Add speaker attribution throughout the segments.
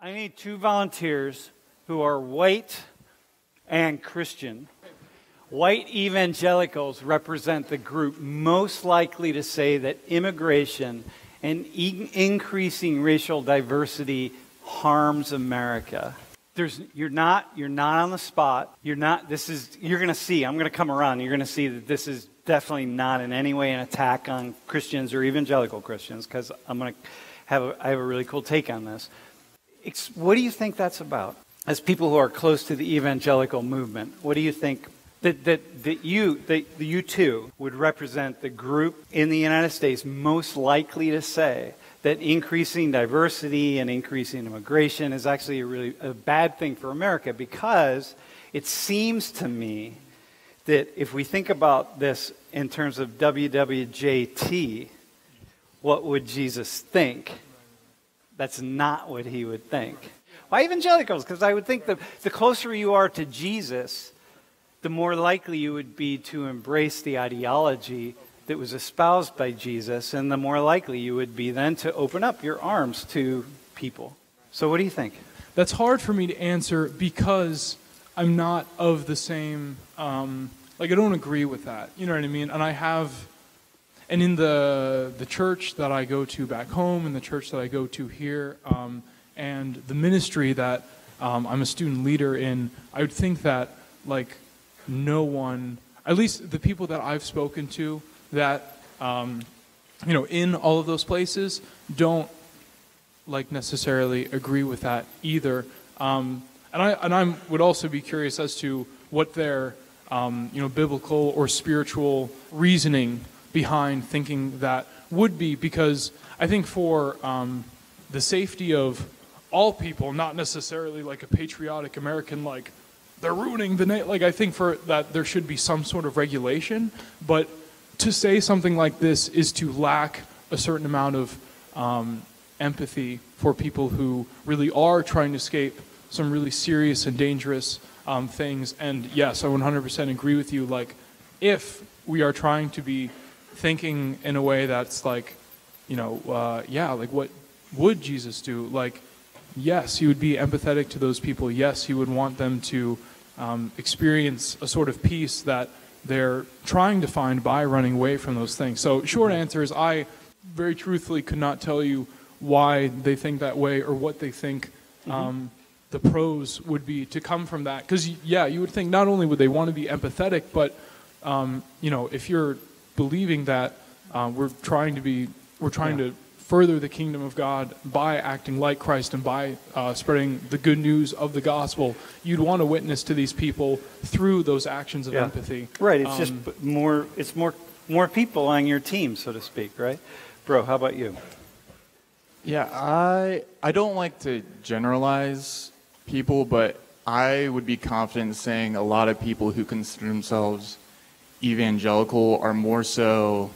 Speaker 1: I need 2 volunteers who are white and Christian. White evangelicals represent the group most likely to say that immigration and increasing racial diversity harms America. You're not on the spot. You're going to see, I'm going to come around, you're going to see that this is definitely not in any way an attack on Christians or evangelical Christians, because I have a really cool take on this. What do you think that's about? As people who are close to the evangelical movement, what do you think that you two would represent the group in the United States most likely to say that increasing diversity and increasing immigration is actually a bad thing for America? Because it seems to me that if we think about this in terms of WWJT, what would Jesus think? That's not what he would think. Why evangelicals? Because I would think the closer you are to Jesus, the more likely you would be to embrace the ideology that was espoused by Jesus, and the more likely you would be then to open up your arms to people. So what do you think?
Speaker 2: That's hard for me to answer because I'm not of the same, I don't agree with that. You know what I mean? And in the church that I go to back home, and the church that I go to here, and the ministry that I'm a student leader in, I would think that, no one, at least the people that I've spoken to that, in all of those places don't, necessarily agree with that either. And I would also be curious as to what their, biblical or spiritual reasoning behind thinking that would be, because I think for the safety of all people, not necessarily a patriotic American, they're ruining the nation. I think for that there should be some sort of regulation, but to say something like this is to lack a certain amount of empathy for people who really are trying to escape some really serious and dangerous things. And yes, I 100% agree with you. If we are trying to be thinking in a way that's what would Jesus do? Yes, he would be empathetic to those people. Yes, he would want them to experience a sort of peace that they're trying to find by running away from those things. So short answer is I very truthfully could not tell you why they think that way or what they think the pros would be to come from that. Because, you would think not only would they want to be empathetic, but, if you're believing that we're trying to further the kingdom of God by acting like Christ and by spreading the good news of the gospel, you'd want to witness to these people through those actions of empathy.
Speaker 1: Right. It's just more people on your team, so to speak, right? Bro, how about you?
Speaker 3: Yeah, I don't like to generalize people, but I would be confident in saying a lot of people who consider themselves evangelical are more so,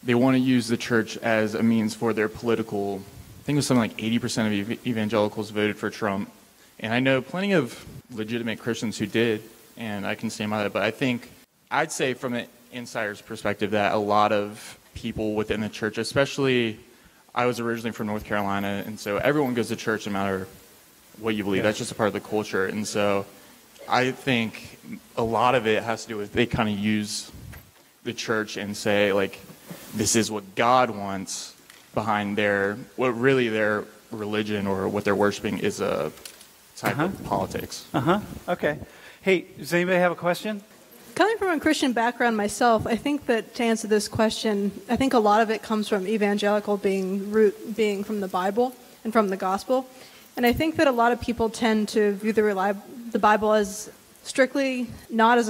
Speaker 3: they want to use the church as a means for their political, I think it was something like 80% of evangelicals voted for Trump. And I know plenty of legitimate Christians who did, and I can stand by that, but I'd say from an insider's perspective that a lot of people within the church, especially, I was originally from North Carolina, and so everyone goes to church no matter what you believe. That's just a part of the culture. And so I think a lot of it has to do with they kind of use the church and say, this is what God wants behind what really their religion or what they're worshiping is a type of politics.
Speaker 1: Okay. Hey, does anybody have a question?
Speaker 4: Coming from a Christian background myself, I think that to answer this question, I think a lot of it comes from evangelical being from the Bible and from the gospel. And I think that a lot of people tend to view the Bible as strictly not as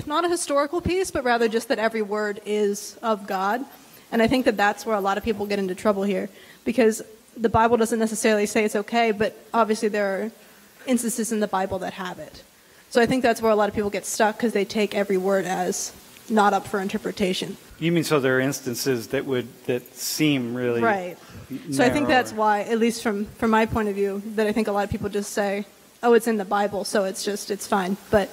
Speaker 4: not a historical piece, but rather just that every word is of God. And I think that that's where a lot of people get into trouble here, because the Bible doesn't necessarily say it's okay, but obviously there are instances in the Bible that have it. So I think that's where a lot of people get stuck, because they take every word as not up for interpretation.
Speaker 1: You mean so there are instances that seem really
Speaker 4: right? So I think that's why, at least from my point of view, that I think a lot of people just say, "Oh, it's in the Bible, so it's fine." But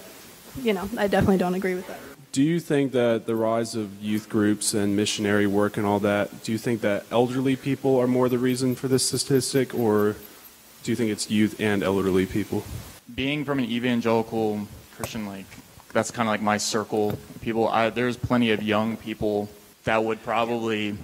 Speaker 4: I definitely don't agree with that.
Speaker 5: Do you think that the rise of youth groups and missionary work and all that, do you think that elderly people are more the reason for this statistic, or do you think it's youth and elderly people?
Speaker 3: Being from an evangelical Christian, like, that's kind of like my circle of people. There's plenty of young people that would probably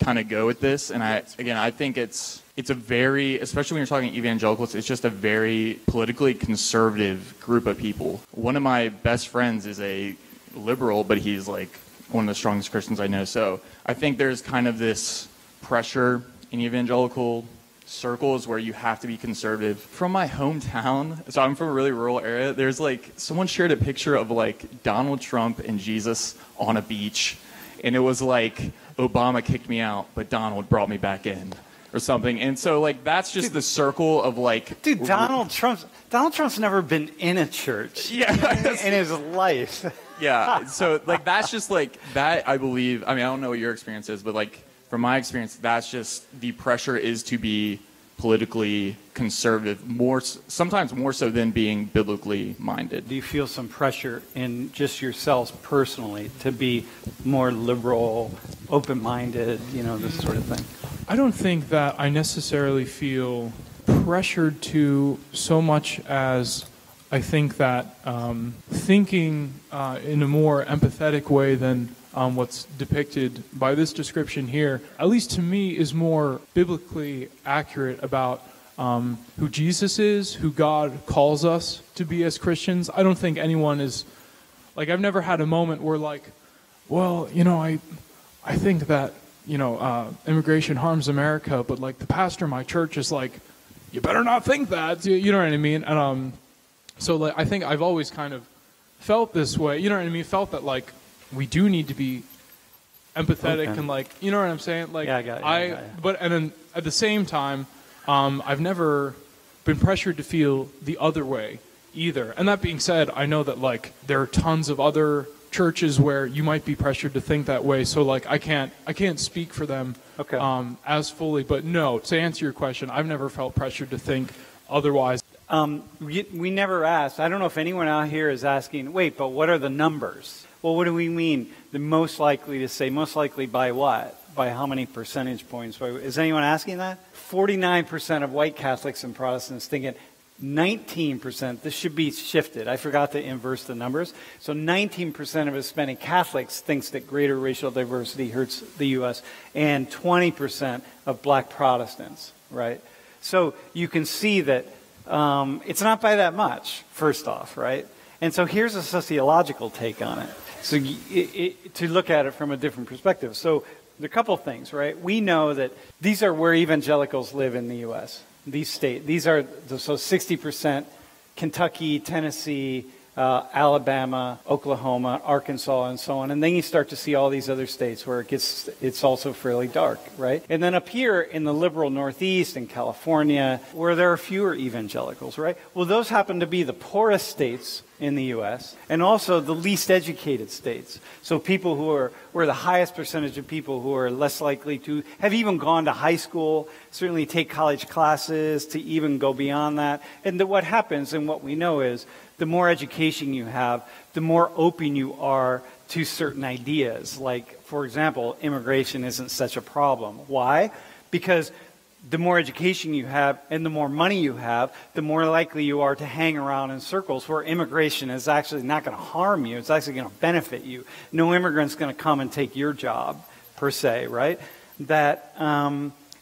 Speaker 3: kind of go with this. And I think it's a very, especially when you're talking evangelicals, it's just a very politically conservative group of people. One of my best friends is a liberal, but he's like one of the strongest Christians I know. So I think there's kind of this pressure in evangelical circles where you have to be conservative. From my hometown, so I'm from a really rural area, there's like, someone shared a picture of like Donald Trump and Jesus on a beach, and it was like, Obama kicked me out, but Donald brought me back in, or something. And so like, that's just the circle of like...
Speaker 1: Dude, Donald Trump's never been in a church in his life.
Speaker 3: Yeah, so like, that's just like, that I believe, I mean, I don't know what your experience is, but like, from my experience, that's just, the pressure is to be politically conservative, sometimes more so than being biblically minded.
Speaker 1: Do you feel some pressure in just yourselves personally to be more liberal, open-minded, this sort of thing?
Speaker 2: I don't think that I necessarily feel pressured to so much as I think that thinking in a more empathetic way than what's depicted by this description here, at least to me, is more biblically accurate about who Jesus is, who God calls us to be as Christians. I don't think anyone is, like, I've never had a moment where like, well, I think that, immigration harms America, but like the pastor of my church is like, you better not think that, you know what I mean? And so like, I think I've always kind of felt this way, you know what I mean? Felt that like, we do need to be empathetic and like, you know what I'm saying? Like,
Speaker 1: yeah, I got you.
Speaker 2: But and then at the same time, I've never been pressured to feel the other way either. And that being said, I know that like there are tons of other churches where you might be pressured to think that way. So like, I can't speak for them as fully. But no, to answer your question, I've never felt pressured to think otherwise.
Speaker 1: We never asked. I don't know if anyone out here is asking, wait, but what are the numbers? Well, what do we mean? The most likely to say, most likely by what? By how many percentage points? Is anyone asking that? 49% of white Catholics and Protestants think it. 19%, this should be shifted. I forgot to inverse the numbers. So 19% of Hispanic Catholics thinks that greater racial diversity hurts the U.S. and 20% of black Protestants, right? So you can see that it's not by that much, first off, right? And so here's a sociological take on it. So to look at it from a different perspective. So there are a couple of things, right? We know that these are where evangelicals live in the U.S. These states. These are, so 60% Kentucky, Tennessee, Alabama, Oklahoma, Arkansas, and so on. And then you start to see all these other states where it's also fairly dark, right? And then up here in the liberal Northeast in California, where there are fewer evangelicals, right? Well, those happen to be the poorest states in the U.S. and also the least educated states. So people we're the highest percentage of people who are less likely to have even gone to high school, certainly take college classes, to even go beyond that. And what happens and what we know is the more education you have, the more open you are to certain ideas. Like, for example, immigration isn't such a problem. Why? Because the more education you have and the more money you have, the more likely you are to hang around in circles where immigration is actually not going to harm you. It's actually going to benefit you. No immigrant's going to come and take your job, per se, right? That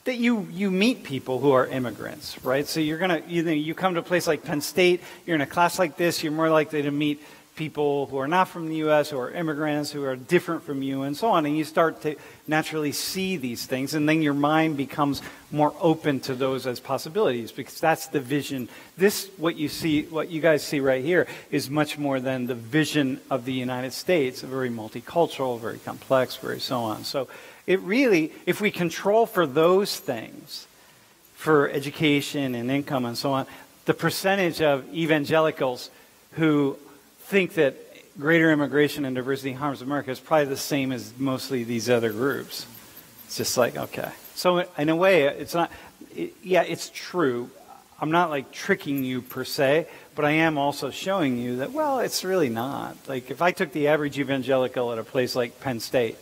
Speaker 1: you meet people who are immigrants, right? So you come to a place like Penn State, you're in a class like this, you're more likely to meet people who are not from the U.S., who are immigrants, who are different from you, and so on. And you start to naturally see these things, and then your mind becomes more open to those as possibilities, because that's the vision. What you guys see right here, is much more than the vision of the United States, very multicultural, very complex, very so on. So it really, if we control for those things, for education and income and so on, the percentage of evangelicals who think that greater immigration and diversity harms America is probably the same as mostly these other groups. It's just like, okay. So in a way, it's not, it's true. I'm not like tricking you per se, but I am also showing you that, well, it's really not. Like if I took the average evangelical at a place like Penn State,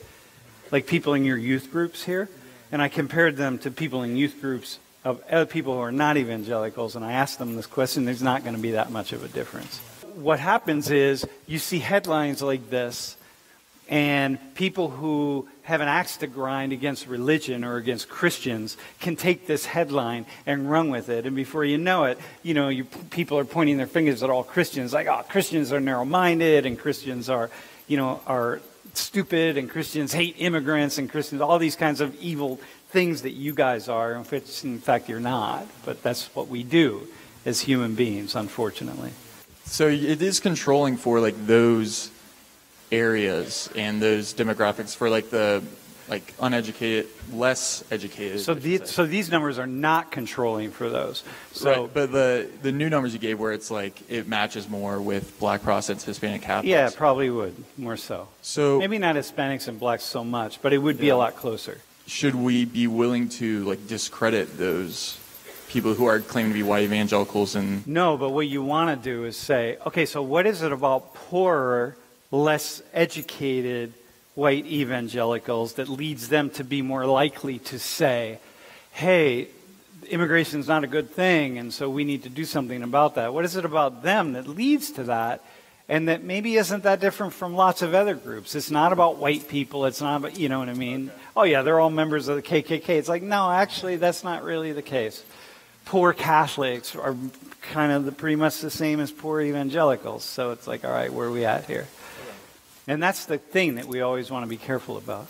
Speaker 1: like people in your youth groups here, and I compared them to people in youth groups of other people who are not evangelicals, and I ask them this question, there's not going to be that much of a difference. What happens is you see headlines like this, and people who have an axe to grind against religion or against Christians can take this headline and run with it. And before you know it, people are pointing their fingers at all Christians, like, oh, Christians are narrow-minded, and Christians are stupid, and Christians hate immigrants, and Christians, all these kinds of evil things that you guys are, which in fact you're not. But that's what we do as human beings, unfortunately.
Speaker 3: So it is controlling for like those areas and those demographics for like the uneducated, less educated.
Speaker 1: So these numbers are not controlling for those. So,
Speaker 3: right, but the new numbers you gave, where it's like it matches more with Black Protestants, Hispanic Catholics.
Speaker 1: Yeah, it probably would more so.
Speaker 3: So
Speaker 1: maybe not Hispanics and Blacks so much, but it would be a lot closer.
Speaker 3: Should we be willing to like discredit those people who are claiming to be white evangelicals? And
Speaker 1: no, but what you want to do is say, okay, so what is it about poorer, less educated white evangelicals that leads them to be more likely to say, hey, immigration is not a good thing, and so we need to do something about that? What is it about them that leads to that, and that maybe isn't that different from lots of other groups? It's not about white people. It's not about, you know what I mean? Okay. Oh, yeah, they're all members of the KKK. It's like, no, actually, that's not really the case. Poor Catholics are kind of pretty much the same as poor evangelicals. So it's like, all right, where are we at here? And that's the thing that we always want to be careful about.